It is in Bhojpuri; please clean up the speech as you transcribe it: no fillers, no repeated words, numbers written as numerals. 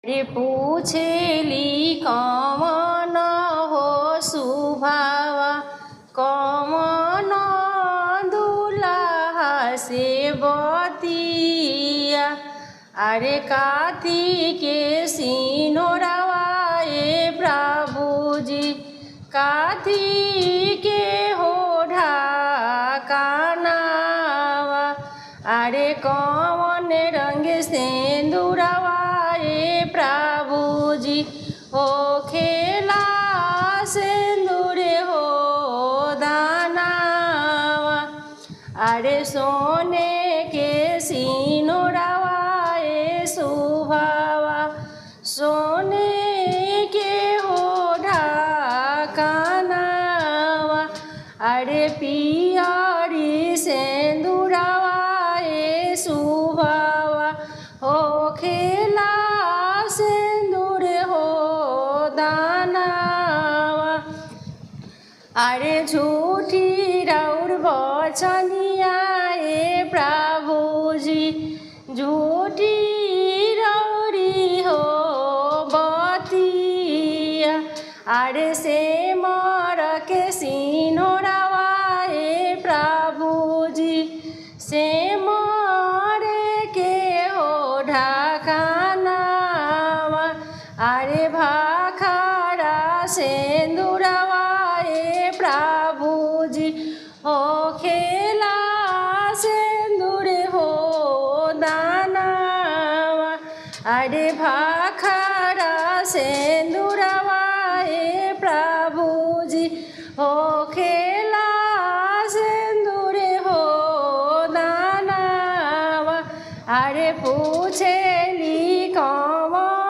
रे पूछेली कमन हो सुभावा कमन दुल्हा से बतिया। अरे काथी के सिनोरवा प्रभुजी काथी के हो ढाकनावा। अरे कौन रंग सिंदूरवा प्रभुजी हो खेला सिंदूर हो दानावा। अरे सोने के सिनोरवा सुभावा सोने के हो ढाकनावा। अरे पियरी सिंदूरवा सुभावा हो खेला सिंदूर हो दानावा। अरे झूठी रौर बचनिया प्रभुजी झूठी रौरी हो बतिया। अरे से मर के सिनोरवा प्रभुजी से मरे के हो ढाकनावा। अरे भाखरा सिंदूरवा प्रभुजी हो खेला सिंदूर हो दानावा। अरे भाखरा सिंदूरवा प्रभुजी हो खेला